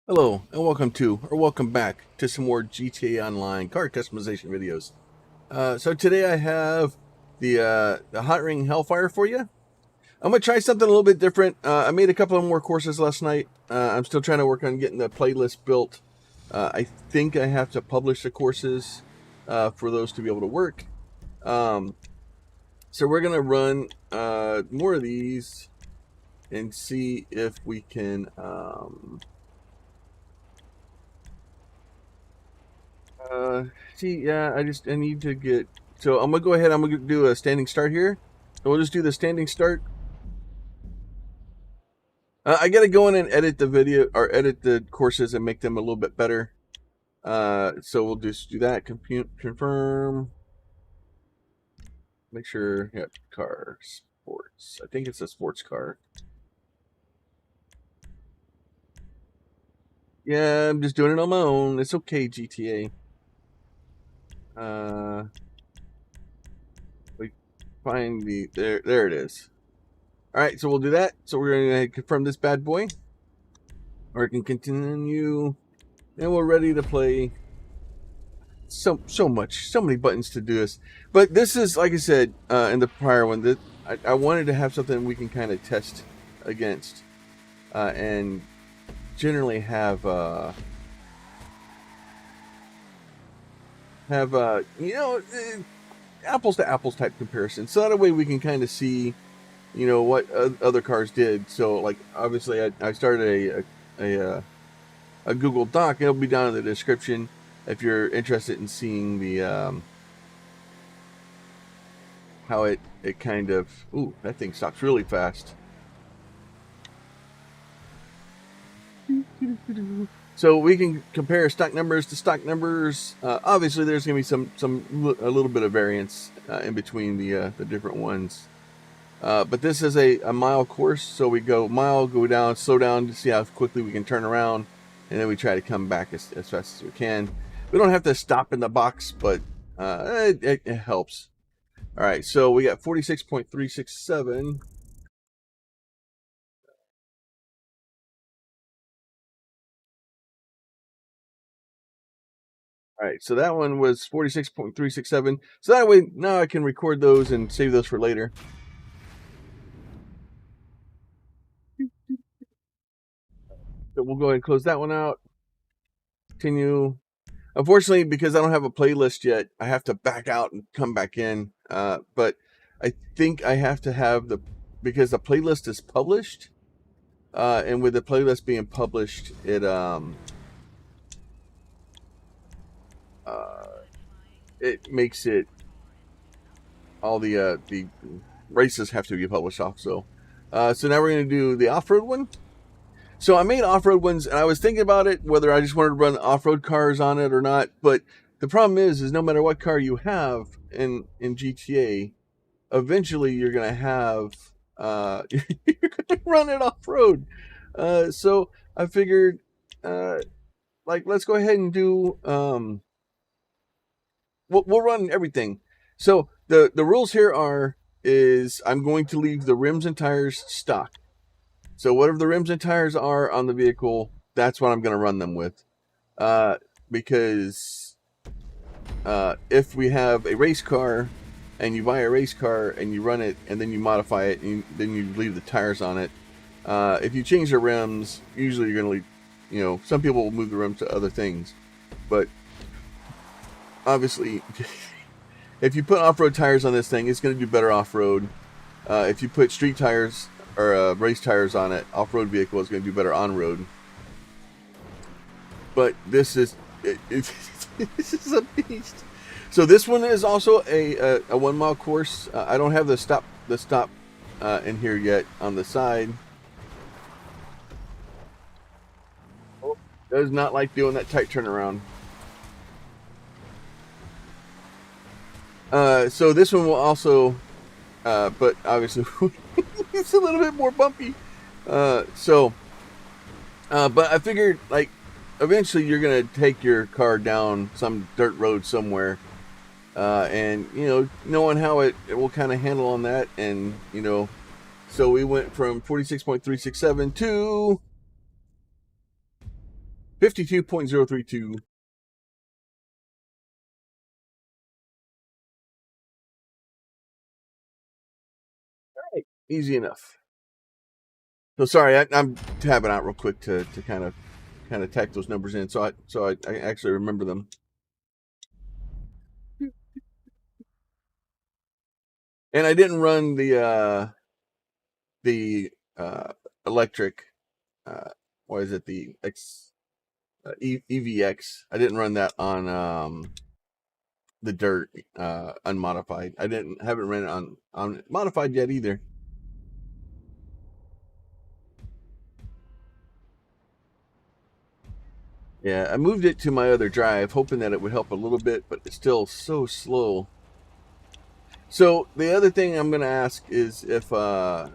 Hello, and welcome back to some more GTA Online car customization videos. So today I have the Hotring Hellfire for you. I'm gonna try something a little bit different. I made a couple of more courses last night. I'm still trying to work on getting the playlist built. I think I have to publish the courses for those to be able to work. Um, so we're gonna run more of these and see if we can. Uh, See, yeah, I need to get. So I'm gonna go ahead. I'm gonna do a standing start here. So we'll just do the standing start. I gotta go in and edit the video or edit the courses and make them a little bit better. So we'll just do that. Compute, confirm. Make sure. Yeah, car sports. I think it's a sports car. Yeah, I'm just doing it on my own. It's okay, GTA. We find the there. There it is. All right, so we'll do that. So we're gonna confirm this bad boy. Or I can continue, and we're ready to play. So many buttons to do this. But this is, like I said in the prior one, that I wanted to have something we can kind of test against, and generally have apples to apples type comparison. So that way we can kind of see what other cars did. So like obviously I started a Google Doc. It'll be down in the description if you're interested in seeing the how it kind of. Ooh, that thing stops really fast. So we can compare stock numbers to stock numbers. Obviously, there's going to be a little bit of variance in between the different ones. But this is a mile course, so we go mile, go down, slow down to see how quickly we can turn around, and then we try to come back as fast as we can. We don't have to stop in the box, but it helps. All right, so we got 46.367. All right, so that one was 46.367. So that way, now I can record those and save those for later. So we'll go ahead and close that one out. Continue. Unfortunately, because I don't have a playlist yet, I have to back out and come back in. But I think I have to have because the playlist is published, and with the playlist being published, uh, it makes it all the races have to be published off. So now we're gonna do the off road one. So I made off road ones, and I was thinking about it whether I just wanted to run off road cars on it or not. But the problem is no matter what car you have in GTA, eventually you're gonna have you're gonna run it off road. So I figured, like, let's go ahead and do we'll run everything. So the rules here is I'm going to leave the rims and tires stock. So whatever the rims and tires are on the vehicle, that's what I'm going to run them with. Because if we have a race car and you buy a race car and you run it and then you modify it and then you leave the tires on it, if you change the rims, usually you're going to leave, some people will move the rims to other things. But obviously, if you put off-road tires on this thing, it's going to do better off-road. If you put street tires or race tires on it, off-road vehicle is going to do better on-road. But this is this is a beast. So this one is also a 1 mile course. I don't have the stop in here yet on the side. Oh, does not like doing that tight turnaround. So this one will also, but obviously it's a little bit more bumpy. But I figured, like, eventually you're gonna take your car down some dirt road somewhere, and knowing how it will kind of handle on that, and so we went from 46.367 to 52.032. Easy enough. So sorry, I'm tabbing out real quick to kind of tack those numbers in, so I actually remember them. And I didn't run the electric. What is it? The EVX. I didn't run that on the dirt unmodified. Haven't ran it on modified yet either. Yeah, I moved it to my other drive, hoping that it would help a little bit, but it's still so slow. So the other thing I'm going to ask is if I'm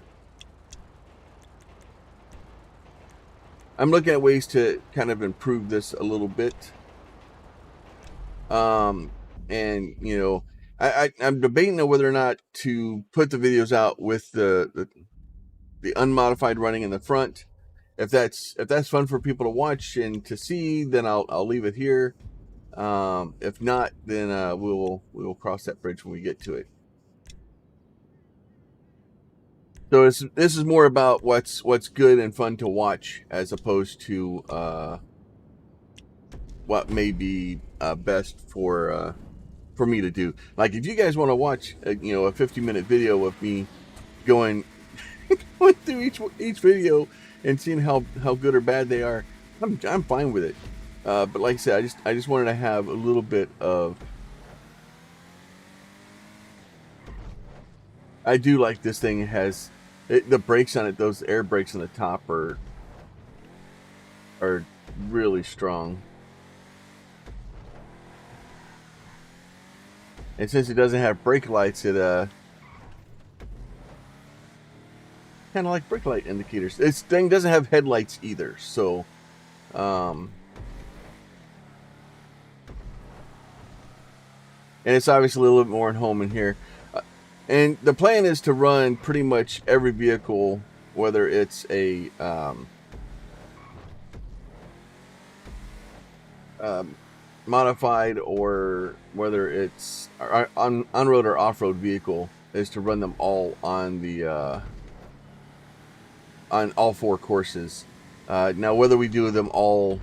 looking at ways to kind of improve this a little bit. And you know, I'm debating on whether or not to put the videos out with the unmodified running in the front. If that's fun for people to watch and to see, then I'll leave it here. If not, then we will cross that bridge when we get to it. So this is more about what's good and fun to watch, as opposed to what may be best for me to do. Like if you guys want to watch, a 50-minute video of me going through each video and seeing how good or bad they are, I'm fine with it. But like I said, I just wanted to have a little bit of. I do like this thing. It has the brakes on it. Those air brakes on the top are really strong. And since it doesn't have brake lights, it kind of like brake light indicators. This thing doesn't have headlights either, so and it's obviously a little bit more at home in here. And the plan is to run pretty much every vehicle, whether it's a modified or whether it's on-road or off-road vehicle, is to run them all on the on all 4 courses. Now, whether we do them all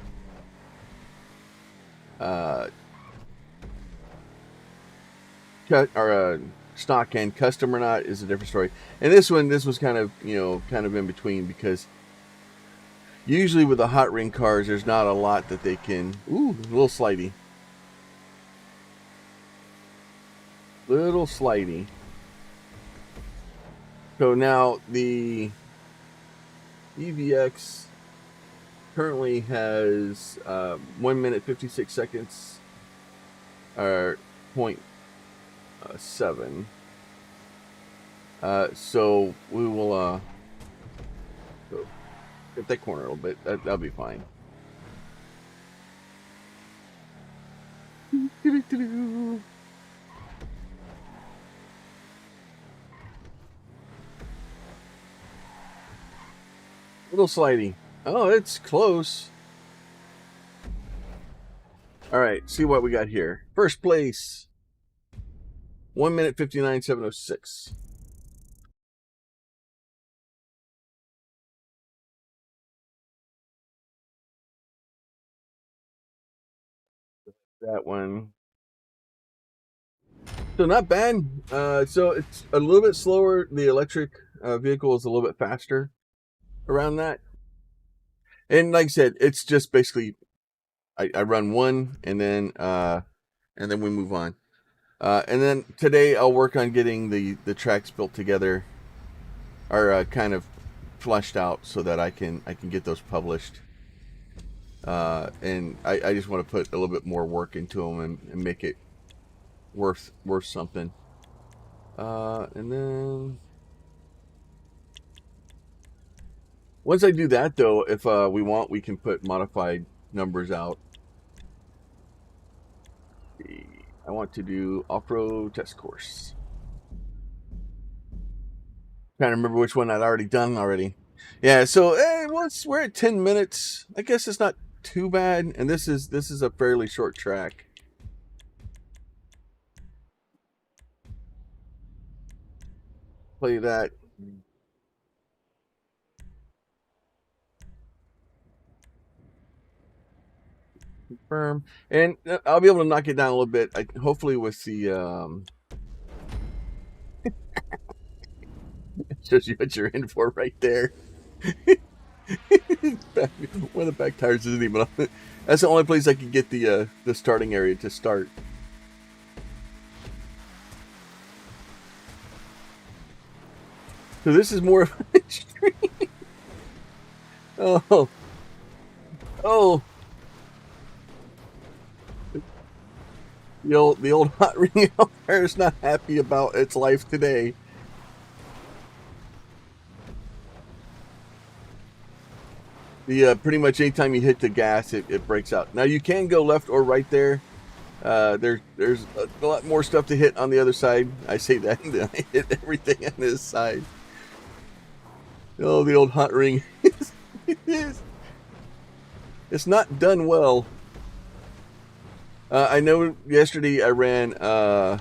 stock and custom or not is a different story. And this was kind of in between, because usually with the hot ring cars, there's not a lot that they can. Ooh, a little slidey. So now the EVX currently has 1 minute 56 seconds, or 0.7. So we will get that corner a little bit. That'll be fine. Little slidey. Oh, it's close. All right, see what we got here. First place, 1 minute 59.706. That one. So not bad. So it's a little bit slower. The electric vehicle is a little bit faster around that. And like I said, it's just basically I run one and then we move on. And then today I'll work on getting the tracks built together, or kind of fleshed out, so that I can get those published. And I just want to put a little bit more work into them and make it worth something. And then once I do that, though, if we want, we can put modified numbers out. I want to do off-road test course. Trying to remember which one I'd already done. Yeah, so once we're at 10 minutes, I guess it's not too bad, and this is a fairly short track. Play that. Confirm, and I'll be able to knock it down a little bit. Hopefully with the shows you what you're in for right there. One of the back tires isn't even on it. That's the only place I can get the starting area to start. So this is more of a stream. Oh. Oh. The old Hotring Hellfire is not happy about its life today. Pretty much anytime you hit the gas, it breaks out. Now you can go left or right there. There's a lot more stuff to hit on the other side. I say that, and then I hit everything on this side. Oh, the old Hotring. It's not done well. I know yesterday I ran a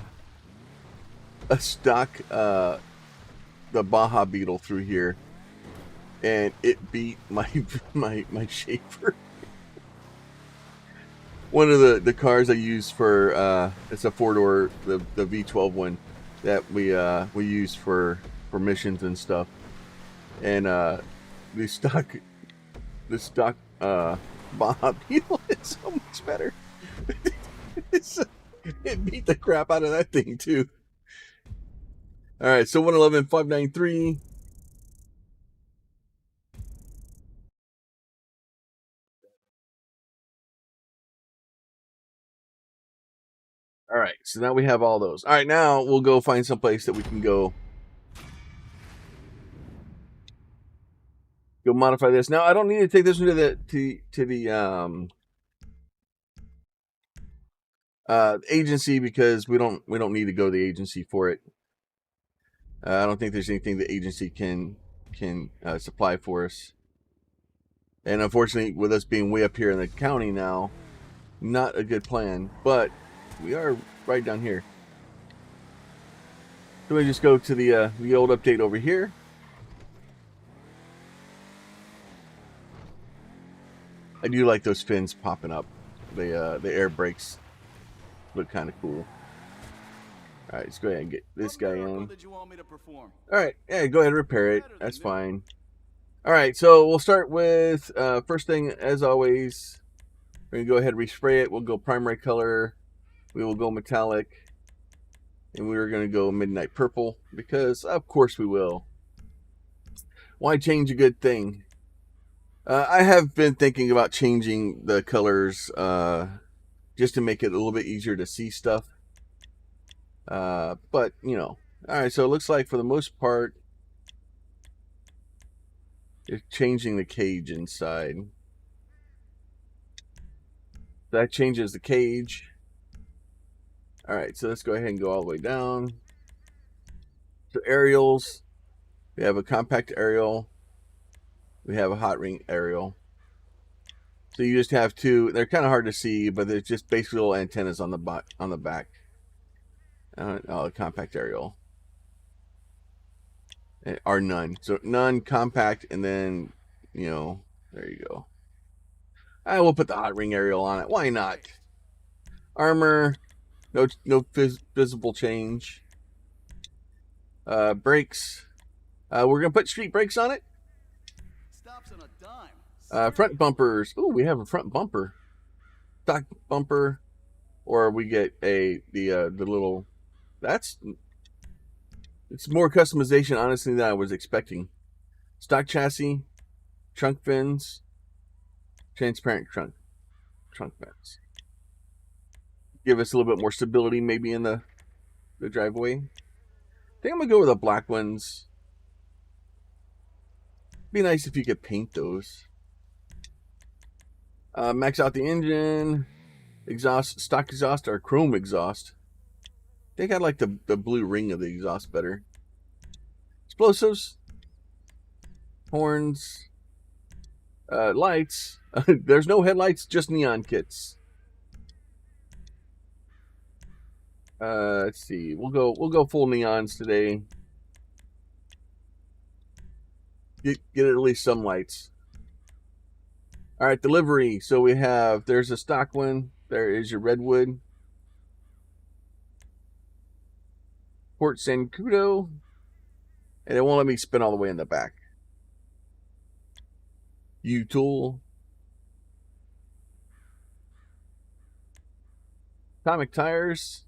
stock the Baja Beetle through here, and it beat my Shaper. One of the cars I use for it's a 4-door, the V12 one that we use for missions and stuff, and the stock Baja Beetle is so much better. It beat the crap out of that thing too. All right, so 111,593. All right, so now we have all those. All right, now we'll go find some place that we can go modify this. Now I don't need to take this one to the agency because we don't need to go to the agency for it. I don't think there's anything the agency can supply for us. And unfortunately, with us being way up here in the county now, not a good plan. But we are right down here. So we just go to the old update over here. I do like those fins popping up. The air brakes look kind of cool. All right, let's go ahead and get this guy in. All right, yeah, go ahead and repair it. That's fine. All right, so we'll start with first thing, as always, we're gonna go ahead and respray it. We'll go primary color. We will go metallic, and we're gonna go midnight purple because of course we will. Why change a good thing? I have been thinking about changing the colors just to make it a little bit easier to see stuff. But, you know. Alright, so it looks like for the most part, it's changing the cage inside. That changes the cage. Alright, so let's go ahead and go all the way down. So aerials, we have a compact aerial. We have a Hotring aerial. So you just have two. They're kind of hard to see, but they're just basically little antennas on the back. Oh, compact aerial. Or none. So none, compact, and then, you know, there you go. I will put the Hotring aerial on it. Why not? Armor, no visible change. Brakes. We're gonna put street brakes on it. Stops on a dime. Front bumpers. Oh, we have a front bumper. Stock bumper, or we get the little. It's more customization, honestly, than I was expecting. Stock chassis, trunk fins, transparent trunk fins. Give us a little bit more stability, maybe in the driveway. I think I'm gonna go with the black ones. Be nice if you could paint those. Max out the engine. Exhaust, stock exhaust or chrome exhaust. I think I like the blue ring of the exhaust better. Explosives. Horns. Lights. There's no headlights, just neon kits. Let's see. We'll go full neons today. Get at least some lights. All right, delivery. So we have, there's a stock one. There is your redwood. Port Sancudo. And it won't let me spin all the way in the back. U-Tool. Atomic tires.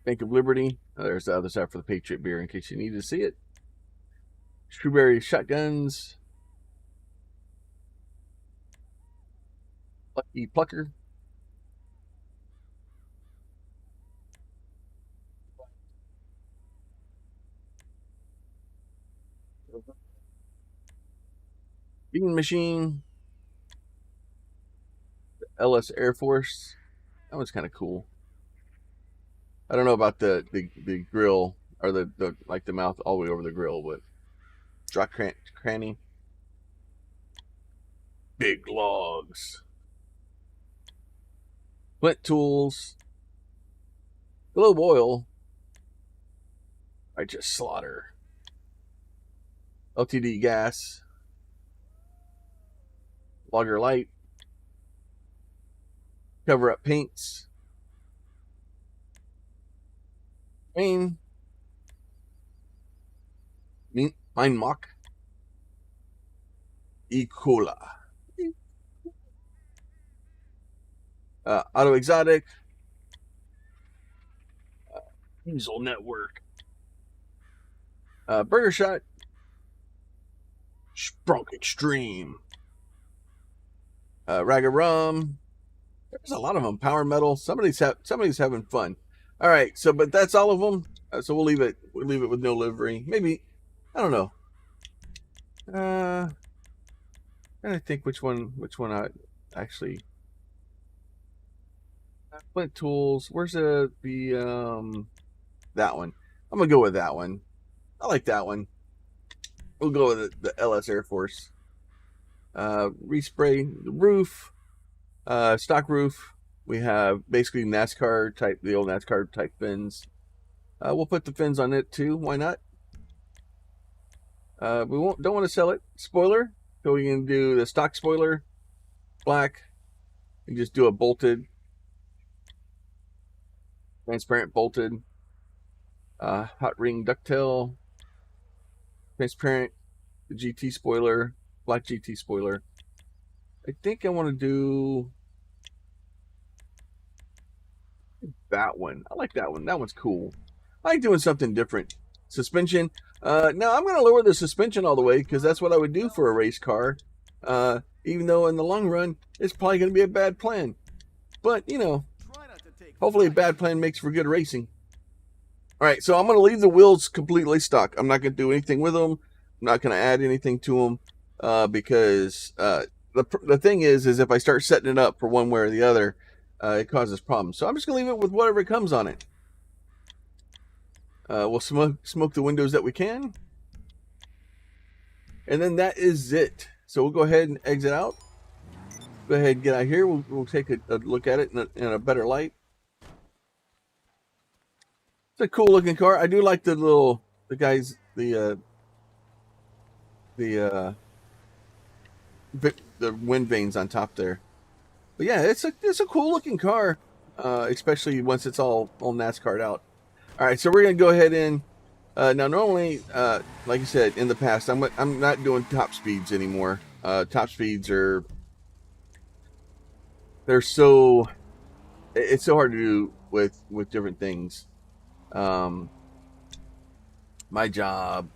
Bank of Liberty. Oh, there's the other side for the Patriot beer in case you need to see it. Shrewberry shotguns. Lucky Plucker. Bean Machine. LS Air Force. That one's kind of cool. I don't know about the grill or the like the mouth all the way over the grill, but drop cranny. Big logs. Flint tools. Globe oil. I just slaughter. LTD gas. Logger light. Cover up paints. Rain. Mine mock. E. Cola. Auto exotic. Diesel network. Burger shot. Sprunk extreme. Rag of rum. There's a lot of them. Power metal. Somebody's having fun. All right. So, but that's all of them. So we'll leave it. We'll leave it with no livery. Maybe. I don't know. I think which one I actually. Flint tools. Where's the that one? I'm gonna go with that one. I like that one. We'll go with the LS Air Force. Respray the roof. Stock roof. We have basically NASCAR type, the old NASCAR type fins. We'll put the fins on it too. Why not? We don't want to sell it. Spoiler. So we can do the stock spoiler, black, and just do a bolted, transparent bolted. Hot ring ducktail, transparent GT spoiler, black GT spoiler. I think I want to do that one. I like that one. That one's cool. I like doing something different. Suspension. Now I'm going to lower the suspension all the way because that's what I would do for a race car. Even though in the long run, it's probably going to be a bad plan. But, you know, hopefully a bad plan makes for good racing. All right, so I'm going to leave the wheels completely stuck. I'm not going to do anything with them. I'm not going to add anything to them because the thing is if I start setting it up for one way or the other, it causes problems. So I'm just going to leave it with whatever comes on it. We'll smoke the windows that we can. And then that is it. So we'll go ahead and exit out. Go ahead and get out here. We'll take a look at it in a better light. It's a cool looking car. I do like the wind vanes on top there. But yeah, it's a cool looking car, especially once it's all NASCAR'd out. All right, so we're gonna go ahead and now normally, like I said in the past, I'm not doing top speeds anymore. Top speeds it's so hard to do with different things. My job,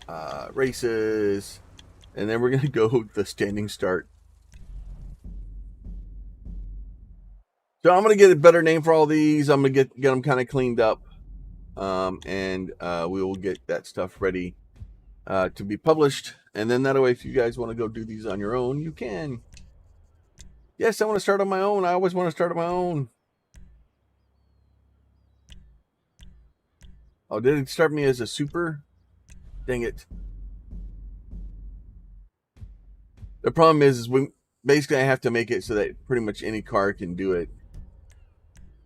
races, and then we're gonna go the standing start. So I'm gonna get a better name for all these. I'm gonna get them kind of cleaned up, and we will get that stuff ready to be published. And then that way, if you guys want to go do these on your own, you can. Yes, I want to start on my own. I always want to start on my own. Oh, did it start me as a super? Dang it. The problem is when basically I have to make it so that pretty much any car can do it.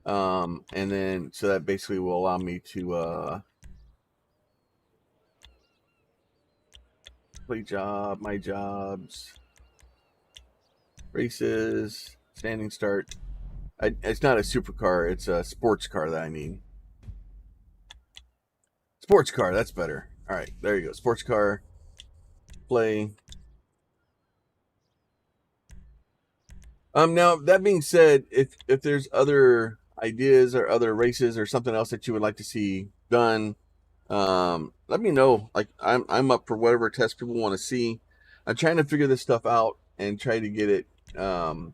And then so that basically will allow me to play my jobs, races, standing start. It's not a supercar, it's a sports car that I need. Sports car, that's better. All right, there you go. Sports car, play. Now that being said, if there's other ideas or other races or something else that you would like to see done, let me know. Like I'm up for whatever test people want to see. I'm trying to figure this stuff out and try to get it. And,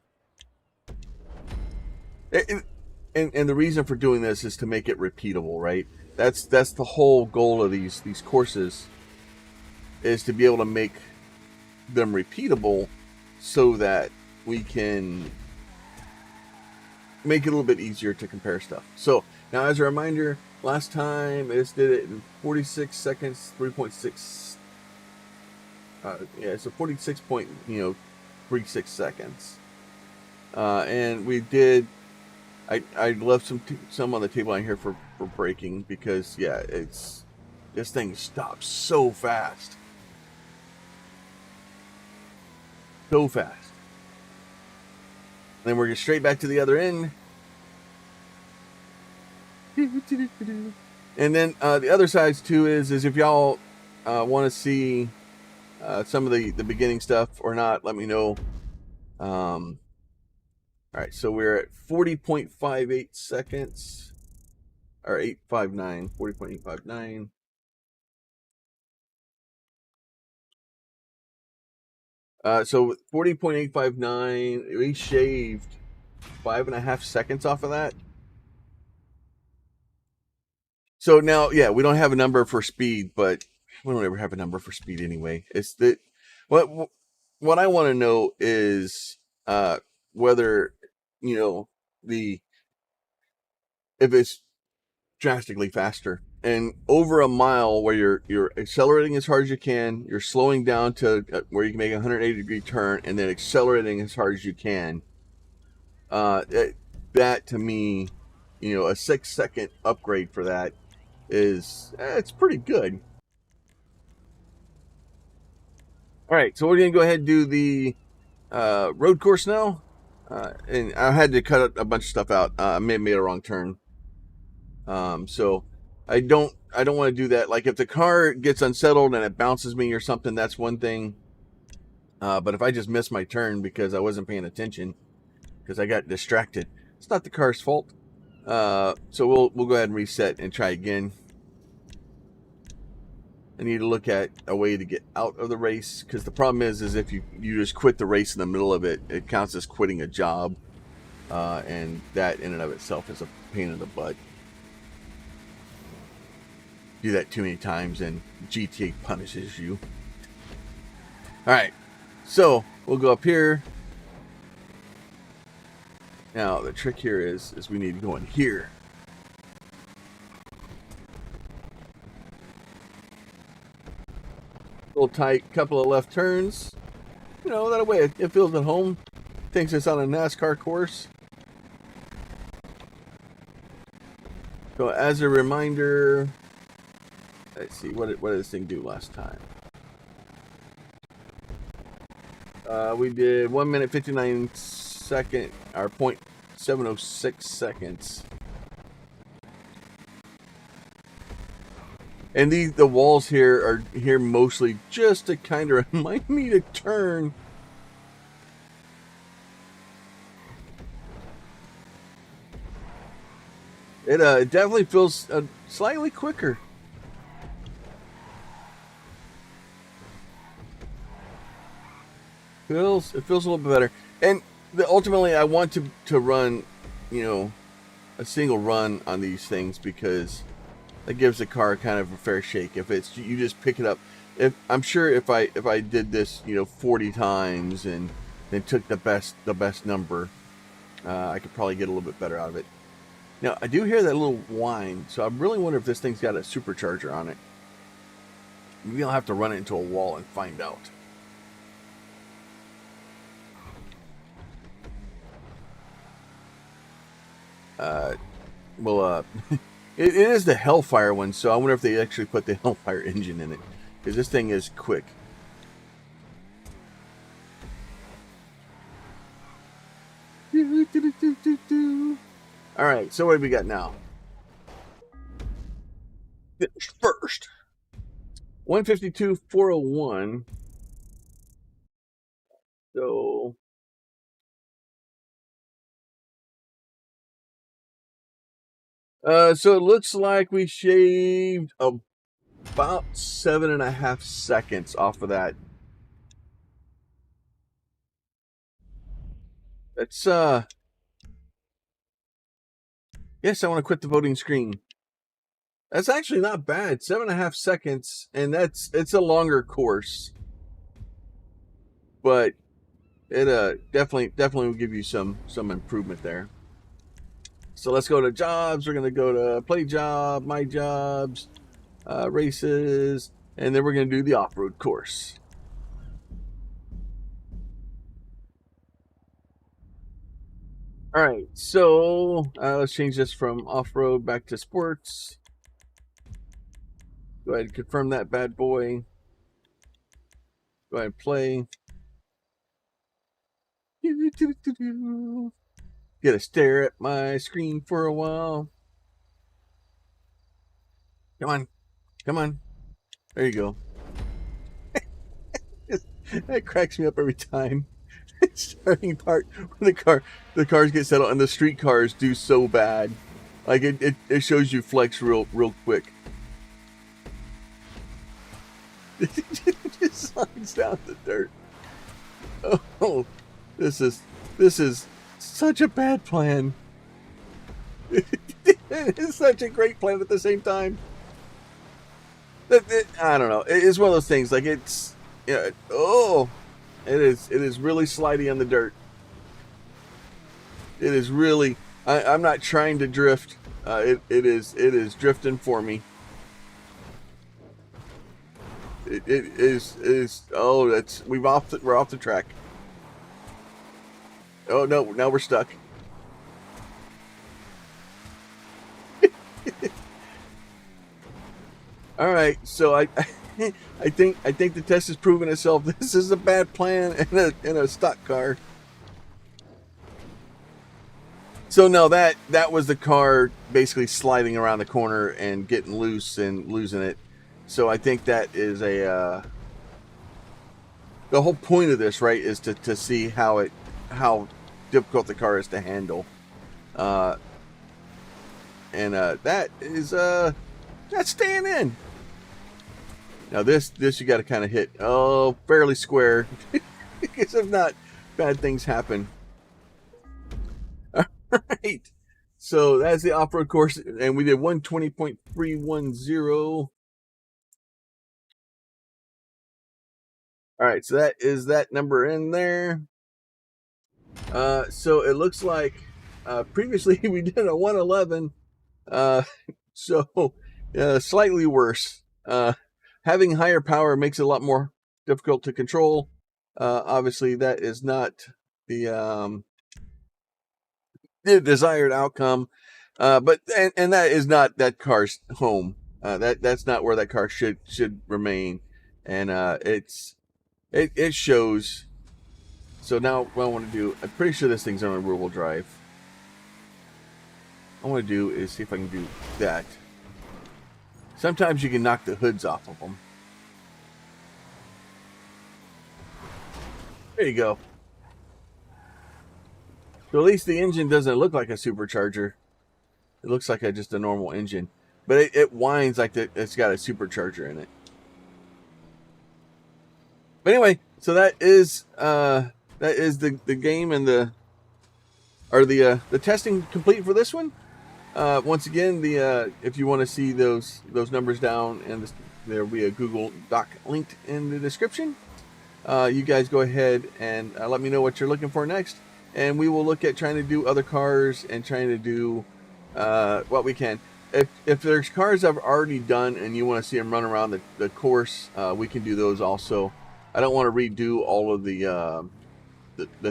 and the reason for doing this is to make it repeatable, right? That's the whole goal of these courses, is to be able to make them repeatable so that we can make it a little bit easier to compare stuff. So now, as a reminder, last time I just did it in 46 seconds, 3.6. Yeah, so 46.36 seconds. And we did. I left some on the table line here for braking because yeah, this thing stops so fast. So fast. Then we're straight back to the other end. And then the other sides too is if y'all want to see some of the beginning stuff or not, let me know. All right, so we're at 40.58 seconds, or 859, 40.859. So 40.859, we shaved 5.5 seconds off of that. So now, yeah, we don't have a number for speed, but we don't ever have a number for speed anyway. It's that what I want to know is whether if it's drastically faster. And over a mile where you're accelerating as hard as you can, you're slowing down to where you can make a 180-degree turn, and then accelerating as hard as you can. That to me, a 6-second upgrade for that is it's pretty good. All right, so we're gonna go ahead and do the road course now, and I had to cut a bunch of stuff out. I made a wrong turn. So I don't want to do that. Like if the car gets unsettled and it bounces me or something, that's one thing. But if I just miss my turn because I wasn't paying attention, because I got distracted, it's not the car's fault. So we'll go ahead and reset and try again. I need to look at a way to get out of the race, because the problem is if you just quit the race in the middle of it, it counts as quitting a job, and that in and of itself is a pain in the butt. Do that too many times and GTA punishes you. Alright, so we'll go up here. Now the trick here is we need to go in here. A little tight, couple of left turns. That way it feels at home. Thinks it's on a NASCAR course. So as a reminder, let's see, what did this thing do last time? We did 1 minute 59 second, or 0.706 seconds. And the walls here are here mostly just to kind of remind me to turn. It definitely feels slightly quicker. It feels a little bit better. And ultimately, I want to run, a single run on these things, because that gives the car kind of a fair shake. If it's you just pick it up, I'm sure if I did this 40 times and then took the best number, I could probably get a little bit better out of it. Now, I do hear that little whine, so I really wonder if this thing's got a supercharger on it. Maybe I'll have to run it into a wall and find out. Well, it is the Hellfire one, so I wonder if they actually put the Hellfire engine in it. Because this thing is quick. Alright, so what have we got now? First. 152, 401. So... so it looks like we shaved about 7.5 seconds off of that. That's, yes, I want to quit the voting screen. That's actually not bad. 7.5 seconds, and it's a longer course. But it definitely will give you some improvement there. So let's go to jobs. We're gonna go to play job, my jobs, races, and then we're gonna do the off-road course. All right, so let's change this from off-road back to sports. Go ahead and confirm that bad boy. Go ahead and play. Get a stare at my screen for a while. Come on. Come on. There you go. That cracks me up every time. Starting part where the cars get settled and the street cars do so bad. Like it shows you flex real quick. It just slides down the dirt. Oh, this is such a bad plan. It's such a great plan at the same time. I don't know. It's one of those things. Like it's, yeah. Oh, it is really slidey on the dirt. It is really. I'm not trying to drift. It is drifting for me. It is. Oh, we're off the track. Oh no! Now we're stuck. All right, so I think the test has proven itself. This is a bad plan in a stock car. So no, that was the car basically sliding around the corner and getting loose and losing it. So I think that is the whole point of this, right, is to see how difficult the car is to handle. And that is that's staying in. Now this you got to kind of hit fairly square, because if not, bad things happen. All right, so that's the off-road course, and we did 120.310. All right, so that is that number in there. So it looks like previously we did a 111, so slightly worse. Having higher power makes it a lot more difficult to control. Obviously, that is not the desired outcome. But that is not that car's home. That's not where that car should remain, and it shows. So now what I want to do, I'm pretty sure this thing's on a rear-wheel drive. What I want to do is see if I can do that. Sometimes you can knock the hoods off of them. There you go. So at least the engine doesn't look like a supercharger. It looks like just a normal engine. But it whines like it's got a supercharger in it. But anyway, so that is the game and the testing complete for this one. Once again, if you want to see those numbers down, and there will be a Google Doc linked in the description. You guys go ahead and let me know what you're looking for next, and we will look at trying to do other cars and trying to do what we can. If there's cars I've already done and you want to see them run around the course, we can do those also. I don't want to redo all of the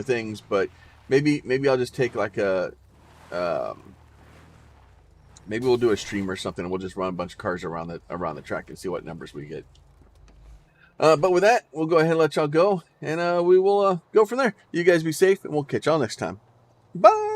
things, but maybe I'll just take like a maybe we'll do a stream or something, and we'll just run a bunch of cars around the track and see what numbers we get. But with that, we'll go ahead and let y'all go, and we will go from there. You guys be safe, and we'll catch y'all next time. Bye.